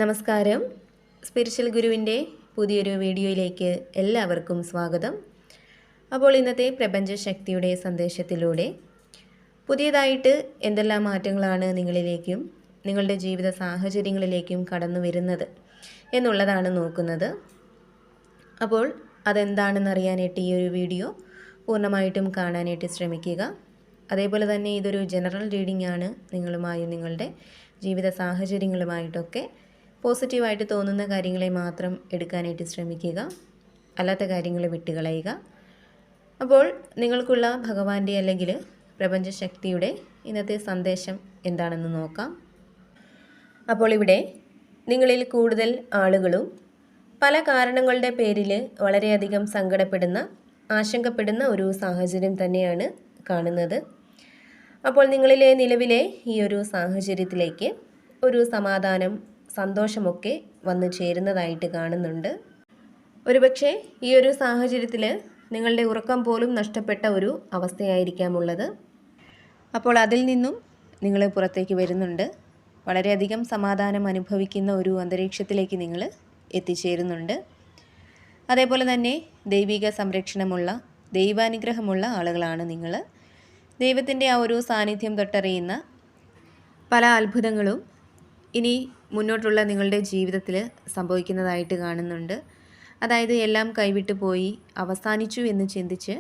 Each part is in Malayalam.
നമസ്കാരം. സ്പിരിച്വൽ ഗുരുവിൻ്റെ പുതിയൊരു വീഡിയോയിലേക്ക് എല്ലാവർക്കും സ്വാഗതം. അപ്പോൾ ഇന്നത്തെ പ്രപഞ്ചശക്തിയുടെ സന്ദേശത്തിലൂടെ പുതിയതായിട്ട് എന്തെല്ലാം മാറ്റങ്ങളാണ് നിങ്ങളിലേക്കും നിങ്ങളുടെ ജീവിത സാഹചര്യങ്ങളിലേക്കും കടന്നു വരുന്നത് എന്നുള്ളതാണ് നോക്കുന്നത്. അപ്പോൾ അതെന്താണെന്ന് അറിയാനായിട്ട് ഈ ഒരു വീഡിയോ പൂർണ്ണമായിട്ടും കാണാനായിട്ട് ശ്രമിക്കുക. അതേപോലെ തന്നെ ഇതൊരു ജനറൽ റീഡിംഗ് ആണ്. നിങ്ങളുമായും നിങ്ങളുടെ ജീവിത സാഹചര്യങ്ങളുമായിട്ടൊക്കെ പോസിറ്റീവായിട്ട് തോന്നുന്ന കാര്യങ്ങളെ മാത്രം എടുക്കാനായിട്ട് ശ്രമിക്കുക, അല്ലാത്ത കാര്യങ്ങൾ വിട്ടുകളയുക. അപ്പോൾ നിങ്ങൾക്കുള്ള ഭഗവാന്റെ അല്ലെങ്കിൽ പ്രപഞ്ചശക്തിയുടെ ഇന്നത്തെ സന്ദേശം എന്താണെന്ന് നോക്കാം. അപ്പോൾ ഇവിടെ നിങ്ങളിൽ കൂടുതൽ ആളുകളും പല കാരണങ്ങളുടെ പേരിൽ വളരെയധികം സങ്കടപ്പെടുന്ന, ആശങ്കപ്പെടുന്ന ഒരു സാഹചര്യം തന്നെയാണ് കാണുന്നത്. അപ്പോൾ നിങ്ങളിലെ നിലവിലെ ഈ ഒരു സാഹചര്യത്തിലേക്ക് ഒരു സമാധാനം, സന്തോഷമൊക്കെ വന്നു ചേരുന്നതായിട്ട് കാണുന്നുണ്ട്. ഒരുപക്ഷെ ഈ ഒരു സാഹചര്യത്തിൽ നിങ്ങളുടെ ഉറക്കം പോലും നഷ്ടപ്പെട്ട ഒരു അവസ്ഥയായിരിക്കാമുള്ളത്. അപ്പോൾ അതിൽ നിന്നും നിങ്ങൾ പുറത്തേക്ക് വരുന്നുണ്ട്. വളരെയധികം സമാധാനം അനുഭവിക്കുന്ന ഒരു അന്തരീക്ഷത്തിലേക്ക് നിങ്ങൾ എത്തിച്ചേരുന്നുണ്ട്. അതേപോലെ തന്നെ ദൈവിക സംരക്ഷണമുള്ള, ദൈവാനുഗ്രഹമുള്ള ആളുകളാണ് നിങ്ങൾ. ദൈവത്തിൻ്റെ ആ ഒരു സാന്നിധ്യം തൊട്ടറിയുന്ന പല അത്ഭുതങ്ങളും ഇനി മുന്നോട്ടുള്ള നിങ്ങളുടെ ജീവിതത്തിൽ സംഭവിക്കുന്നതായിട്ട് കാണുന്നുണ്ട്. അതായത് എല്ലാം കൈവിട്ടു പോയി അവസാനിച്ചു എന്ന് ചിന്തിച്ച്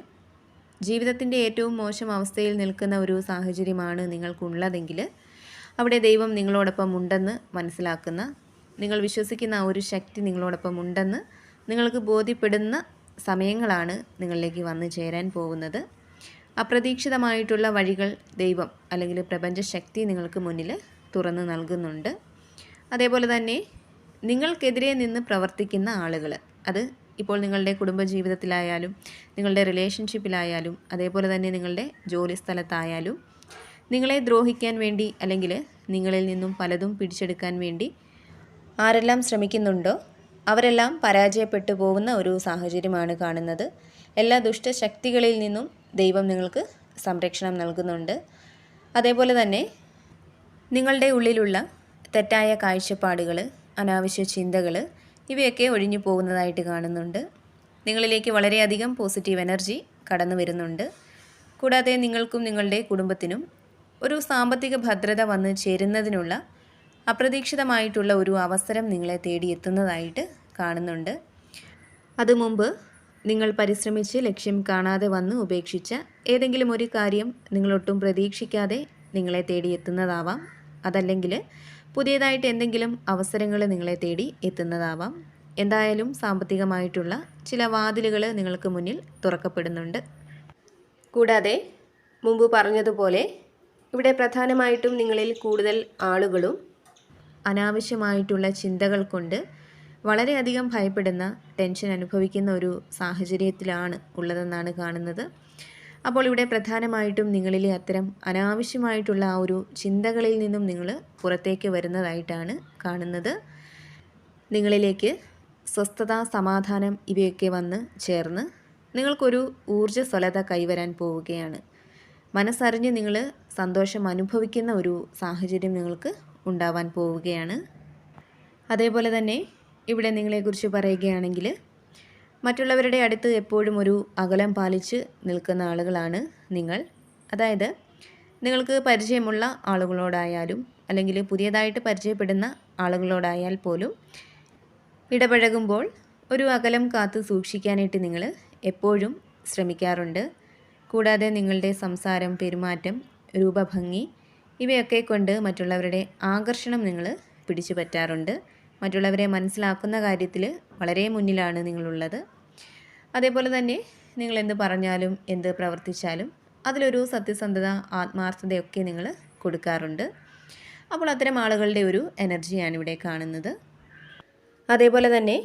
ജീവിതത്തിൻ്റെ ഏറ്റവും മോശം അവസ്ഥയിൽ നിൽക്കുന്ന ഒരു സാഹചര്യമാണ് നിങ്ങൾക്കുള്ളതെങ്കിൽ അവിടെ ദൈവം നിങ്ങളോടൊപ്പം ഉണ്ടെന്ന് മനസ്സിലാക്കുന്ന, നിങ്ങൾ വിശ്വസിക്കുന്ന ആ ഒരു ശക്തി നിങ്ങളോടൊപ്പം ഉണ്ടെന്ന് നിങ്ങൾക്ക് ബോധ്യപ്പെടുന്ന സമയങ്ങളാണ് നിങ്ങളിലേക്ക് വന്നു ചേരാൻ പോകുന്നത്. അപ്രതീക്ഷിതമായിട്ടുള്ള വഴികൾ ദൈവം അല്ലെങ്കിൽ പ്രപഞ്ചശക്തി നിങ്ങൾക്ക് മുന്നിൽ തുറന്നു നൽകുന്നുണ്ട്. അതേപോലെ തന്നെ നിങ്ങൾക്കെതിരെ നിന്ന് പ്രവർത്തിക്കുന്ന ആളുകൾ, അത് ഇപ്പോൾ നിങ്ങളുടെ കുടുംബജീവിതത്തിലായാലും നിങ്ങളുടെ റിലേഷൻഷിപ്പിലായാലും അതേപോലെ തന്നെ നിങ്ങളുടെ ജോലി സ്ഥലത്തായാലും നിങ്ങളെ ദ്രോഹിക്കാൻ വേണ്ടി അല്ലെങ്കിൽ നിങ്ങളിൽ നിന്നും പലതും പിടിച്ചെടുക്കാൻ വേണ്ടി ആരെല്ലാം ശ്രമിക്കുന്നുണ്ടോ അവരെല്ലാം പരാജയപ്പെട്ടു പോകുന്ന ഒരു സാഹചര്യമാണ് കാണുന്നത്. എല്ലാ ദുഷ്ടശക്തികളിൽ നിന്നും ദൈവം നിങ്ങൾക്ക് സംരക്ഷണം നൽകുന്നുണ്ട്. അതേപോലെ തന്നെ നിങ്ങളുടെ ഉള്ളിലുള്ള തെറ്റായ കാഴ്ചപ്പാടുകൾ, അനാവശ്യ ചിന്തകൾ ഇവയൊക്കെ ഒഴിഞ്ഞു പോകുന്നതായിട്ട് കാണുന്നുണ്ട്. നിങ്ങളിലേക്ക് വളരെയധികം പോസിറ്റീവ് എനർജി കടന്നു വരുന്നുണ്ട്. കൂടാതെ നിങ്ങൾക്കും നിങ്ങളുടെ കുടുംബത്തിനും ഒരു സാമ്പത്തിക ഭദ്രത വന്ന് ചേരുന്നതിനുള്ള അപ്രതീക്ഷിതമായിട്ടുള്ള ഒരു അവസരം നിങ്ങളെ തേടിയെത്തുന്നതായിട്ട് കാണുന്നുണ്ട്. അത് മുമ്പ് നിങ്ങൾ പരിശ്രമിച്ച് ലക്ഷ്യം കാണാതെ വന്ന് ഉപേക്ഷിച്ച ഏതെങ്കിലും ഒരു കാര്യം നിങ്ങളൊട്ടും പ്രതീക്ഷിക്കാതെ നിങ്ങളെ തേടിയെത്തുന്നതാവാം. അതല്ലെങ്കിൽ പുതിയതായിട്ട് എന്തെങ്കിലും അവസരങ്ങൾ നിങ്ങളെ തേടി എത്തുന്നതാവാം. എന്തായാലും സാമ്പത്തികമായിട്ടുള്ള ചില വാതിലുകൾ നിങ്ങൾക്ക് മുന്നിൽ തുറക്കപ്പെടുന്നുണ്ട്. കൂടാതെ മുമ്പ് പറഞ്ഞതുപോലെ ഇവിടെ പ്രധാനമായിട്ടും നിങ്ങളിൽ കൂടുതൽ ആളുകളും അനാവശ്യമായിട്ടുള്ള ചിന്തകൾ കൊണ്ട് വളരെയധികം ഭയപ്പെടുന്ന, ടെൻഷൻ അനുഭവിക്കുന്ന ഒരു സാഹചര്യത്തിലാണ് ഉള്ളതെന്നാണ് കാണുന്നത്. അപ്പോൾ ഇവിടെ പ്രധാനമായിട്ടും നിങ്ങളിലെ അത്തരം അനാവശ്യമായിട്ടുള്ള ആ ഒരു ചിന്തകളിൽ നിന്നും നിങ്ങൾ പുറത്തേക്ക് വരുന്നതായിട്ടാണ് കാണുന്നത്. നിങ്ങളിലേക്ക് സ്വസ്ഥത, സമാധാനം ഇവയൊക്കെ വന്ന് ചേർന്ന് നിങ്ങൾക്കൊരു ഊർജ്ജസ്വലത കൈവരാൻ പോവുകയാണ്. മനസ്സറിഞ്ഞ് നിങ്ങൾ സന്തോഷം അനുഭവിക്കുന്ന ഒരു സാഹചര്യം നിങ്ങൾക്ക് ഉണ്ടാവാൻ പോവുകയാണ്. അതേപോലെ തന്നെ ഇവിടെ നിങ്ങളെക്കുറിച്ച് പറയുകയാണെങ്കിൽ മറ്റുള്ളവരുടെ അടുത്ത് എപ്പോഴും ഒരു അകലം പാലിച്ച് നിൽക്കുന്ന ആളുകളാണ് നിങ്ങൾ. അതായത് നിങ്ങൾക്ക് പരിചയമുള്ള ആളുകളോടായാലും അല്ലെങ്കിൽ പുതിയതായിട്ട് പരിചയപ്പെടുന്ന ആളുകളോടായാൽ പോലും ഇടപഴകുമ്പോൾ ഒരു അകലം കാത്തു സൂക്ഷിക്കാനായിട്ട് നിങ്ങൾ എപ്പോഴും ശ്രമിക്കാറുണ്ട്. കൂടാതെ നിങ്ങളുടെ സംസാരം, പെരുമാറ്റം, രൂപഭംഗി ഇവയൊക്കെ കൊണ്ട് മറ്റുള്ളവരുടെ ആകർഷണം നിങ്ങൾ പിടിച്ചു പറ്റാറുണ്ട്. മറ്റുള്ളവരെ മനസ്സിലാക്കുന്ന കാര്യത്തിൽ വളരെ മുന്നിലാണ് നിങ്ങളുള്ളത്. അതേപോലെ തന്നെ നിങ്ങൾ എന്ത് പറഞ്ഞാലും എന്ത് പ്രവർത്തിച്ചാലും അതിലൊരു സത്യസന്ധത, ആത്മാർത്ഥതയൊക്കെ നിങ്ങൾ കൊടുക്കാറുണ്ട്. അപ്പോൾ അത്തരം ആളുകളുടെ ഒരു എനർജിയാണ് ഇവിടെ കാണുന്നത്. അതേപോലെ തന്നെ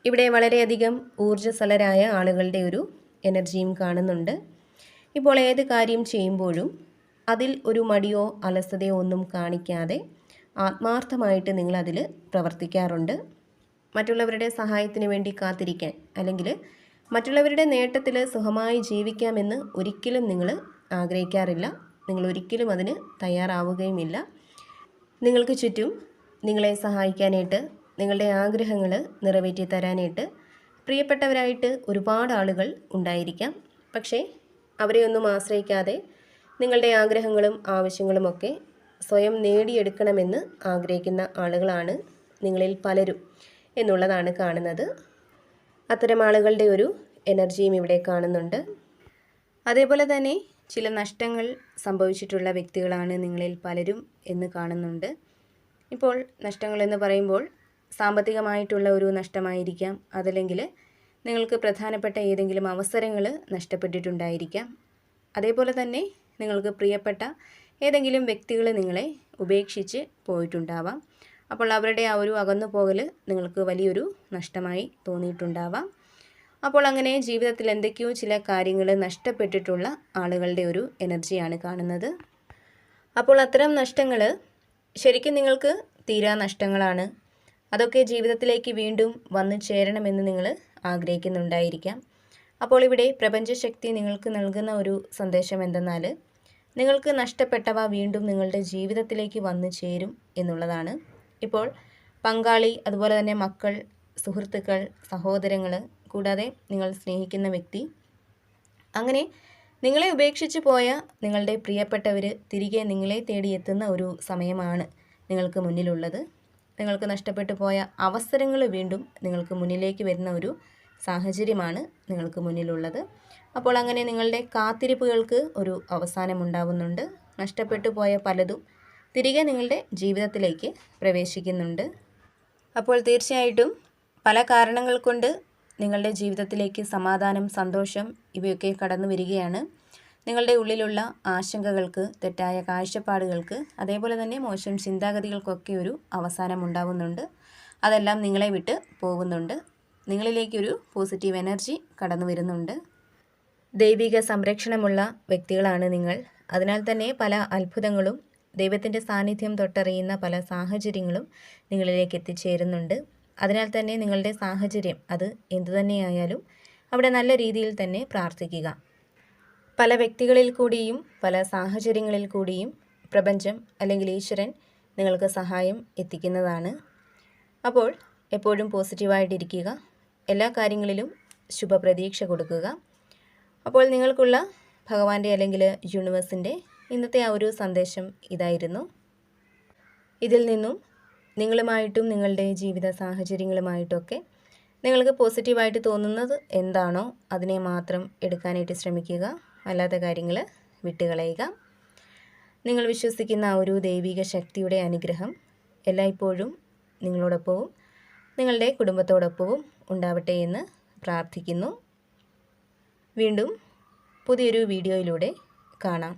ഇവിടെ വളരെയധികം ഊർജ്ജസ്വലരായ ആളുകളുടെ ഒരു എനർജിയും കാണുന്നുണ്ട്. ഇപ്പോൾ ഏത് കാര്യം ചെയ്യുമ്പോഴും അതിൽ ഒരു മടിയോ അലസതയോ ഒന്നും കാണിക്കാതെ ആത്മാർത്ഥമായിട്ട് നിങ്ങളതിൽ പ്രവർത്തിക്കാറുണ്ട്. മറ്റുള്ളവരുടെ സഹായത്തിന് വേണ്ടി കാത്തിരിക്കാൻ അല്ലെങ്കിൽ മറ്റുള്ളവരുടെ നേട്ടത്തിൽ സുഖമായി ജീവിക്കാമെന്ന് ഒരിക്കലും നിങ്ങൾ ആഗ്രഹിക്കാറില്ല. നിങ്ങൾ ഒരിക്കലും അതിന് തയ്യാറാവുകയുമില്ല. നിങ്ങൾക്ക് ചുറ്റും നിങ്ങളെ സഹായിക്കാനായിട്ട്, നിങ്ങളുടെ ആഗ്രഹങ്ങൾ നിറവേറ്റി തരാനായിട്ട് പ്രിയപ്പെട്ടവരായിട്ട് ഒരുപാട് ആളുകൾ ഉണ്ടായിരിക്കാം. പക്ഷേ അവരെയൊന്നും ആശ്രയിക്കാതെ നിങ്ങളുടെ ആഗ്രഹങ്ങളും ആവശ്യങ്ങളുമൊക്കെ സ്വയം നേടിയെടുക്കണമെന്ന് ആഗ്രഹിക്കുന്ന ആളുകളാണ് നിങ്ങളിൽ പലരും എന്നുള്ളതാണ് കാണുന്നത്. അത്തരം ആളുകളുടെ ഒരു എനർജിയും ഇവിടെ കാണുന്നുണ്ട്. അതേപോലെ തന്നെ ചില നഷ്ടങ്ങൾ സംഭവിച്ചിട്ടുള്ള വ്യക്തികളാണ് നിങ്ങളിൽ പലരും എന്ന് കാണുന്നുണ്ട്. ഇപ്പോൾ നഷ്ടങ്ങളെന്ന് പറയുമ്പോൾ സാമ്പത്തികമായിട്ടുള്ള ഒരു നഷ്ടമായിരിക്കാം, അതല്ലെങ്കിൽ നിങ്ങൾക്ക് പ്രധാനപ്പെട്ട ഏതെങ്കിലും അവസരങ്ങൾ നഷ്ടപ്പെട്ടിട്ടുണ്ടായിരിക്കാം. അതേപോലെ തന്നെ നിങ്ങൾക്ക് പ്രിയപ്പെട്ട ഏതെങ്കിലും വ്യക്തികൾ നിങ്ങളെ ഉപേക്ഷിച്ച് പോയിട്ടുണ്ടാവാം. അപ്പോൾ അവരുടെ ആ ഒരു അകന്നു പോകൽ നിങ്ങൾക്ക് വലിയൊരു നഷ്ടമായി തോന്നിയിട്ടുണ്ടാവാം. അപ്പോൾ അങ്ങനെ ജീവിതത്തിൽ എന്തൊക്കെയോ ചില കാര്യങ്ങൾ നഷ്ടപ്പെട്ടിട്ടുള്ള ആളുകളുടെ ഒരു എനർജിയാണ് കാണുന്നത്. അപ്പോൾ അത്തരം നഷ്ടങ്ങൾ ശരിക്കും നിങ്ങൾക്ക് തീരാ നഷ്ടങ്ങളാണ്. അതൊക്കെ ജീവിതത്തിലേക്ക് വീണ്ടും വന്നു ചേരണമെന്ന് നിങ്ങൾ ആഗ്രഹിക്കുന്നുണ്ടായിരിക്കാം. അപ്പോൾ ഇവിടെ പ്രപഞ്ചശക്തി നിങ്ങൾക്ക് നൽകുന്ന ഒരു സന്ദേശം എന്തെന്നാൽ, നിങ്ങൾക്ക് നഷ്ടപ്പെട്ടവ വീണ്ടും നിങ്ങളുടെ ജീവിതത്തിലേക്ക് വന്നു ചേരും എന്നുള്ളതാണ്. ഇപ്പോൾ പങ്കാളി, അതുപോലെ തന്നെ മക്കൾ, സുഹൃത്തുക്കൾ, സഹോദരങ്ങൾ, കൂടാതെ നിങ്ങൾ സ്നേഹിക്കുന്ന വ്യക്തി, അങ്ങനെ നിങ്ങളെ ഉപേക്ഷിച്ച് പോയ നിങ്ങളുടെ പ്രിയപ്പെട്ടവർ തിരികെ നിങ്ങളെ തേടിയെത്തുന്ന ഒരു സമയമാണ് നിങ്ങൾക്ക് മുന്നിലുള്ളത്. നിങ്ങൾക്ക് നഷ്ടപ്പെട്ടു പോയ അവസരങ്ങൾ വീണ്ടും നിങ്ങൾക്ക് മുന്നിലേക്ക് വരുന്ന ഒരു സാഹചര്യമാണ് നിങ്ങൾക്ക് മുന്നിലുള്ളത്. അപ്പോൾ അങ്ങനെ നിങ്ങളുടെ കാത്തിരിപ്പുകൾക്ക് ഒരു അവസാനമുണ്ടാവുന്നുണ്ട്. നഷ്ടപ്പെട്ടു പോയ പലതും തിരികെ നിങ്ങളുടെ ജീവിതത്തിലേക്ക് പ്രവേശിക്കുന്നുണ്ട്. അപ്പോൾ തീർച്ചയായിട്ടും പല കാരണങ്ങൾ കൊണ്ട് നിങ്ങളുടെ ജീവിതത്തിലേക്ക് സമാധാനം, സന്തോഷം ഇവയൊക്കെ കടന്നു വരികയാണ്. നിങ്ങളുടെ ഉള്ളിലുള്ള ആശങ്കകൾക്ക്, തെറ്റായ കാഴ്ചപ്പാടുകൾക്ക്, അതേപോലെ തന്നെ മോശം ചിന്താഗതികൾക്കൊക്കെ ഒരു അവസാനം ഉണ്ടാവുന്നുണ്ട്. അതെല്ലാം നിങ്ങളെ വിട്ട് പോകുന്നുണ്ട്. നിങ്ങളിലേക്കൊരു പോസിറ്റീവ് എനർജി കടന്നു വരുന്നുണ്ട്. ദൈവിക സംരക്ഷണമുള്ള വ്യക്തികളാണ് നിങ്ങൾ. അതിനാൽ തന്നെ പല അത്ഭുതങ്ങളും, ദൈവത്തിൻ്റെ സാന്നിധ്യം തൊട്ടറിയുന്ന പല സാഹചര്യങ്ങളും നിങ്ങളിലേക്ക് എത്തിച്ചേരുന്നുണ്ട്. അതിനാൽ തന്നെ നിങ്ങളുടെ സാഹചര്യം അത് എന്തുതന്നെയായാലും അവിടെ നല്ല രീതിയിൽ തന്നെ പ്രാർത്ഥിക്കുക. പല വ്യക്തികളിൽ കൂടിയും പല സാഹചര്യങ്ങളിൽ കൂടിയും പ്രപഞ്ചം അല്ലെങ്കിൽ ഈശ്വരൻ നിങ്ങൾക്ക് സഹായം എത്തിക്കുന്നതാണ്. അപ്പോൾ എപ്പോഴും പോസിറ്റീവായിട്ടിരിക്കുക. എല്ലാ കാര്യങ്ങളിലും ശുഭപ്രതീക്ഷ കൊടുക്കുക. അപ്പോൾ നിങ്ങൾക്കുള്ള ഭഗവാന്റെ അല്ലെങ്കിൽ യൂണിവേഴ്സിൻ്റെ ഇന്നത്തെ ആ ഒരു സന്ദേശം ഇതായിരുന്നു. ഇതിൽ നിന്നും നിങ്ങളുമായിട്ടും നിങ്ങളുടെ ജീവിത സാഹചര്യങ്ങളുമായിട്ടൊക്കെ നിങ്ങൾക്ക് പോസിറ്റീവായിട്ട് തോന്നുന്നത് എന്താണോ അതിനെ മാത്രം എടുക്കാനായിട്ട് ശ്രമിക്കുക. അല്ലാത്ത കാര്യങ്ങൾ വിട്ടുകളയുക. നിങ്ങൾ വിശ്വസിക്കുന്ന ആ ഒരു ദൈവിക ശക്തിയുടെ അനുഗ്രഹം എല്ലായ്പ്പോഴും നിങ്ങളോടൊപ്പവും നിങ്ങളുടെ കുടുംബത്തോടൊപ്പവും ഉണ്ടാവട്ടെ എന്ന് പ്രാർത്ഥിക്കുന്നു. വീണ്ടും പുതിയൊരു വീഡിയോയിലൂടെ കാണാം.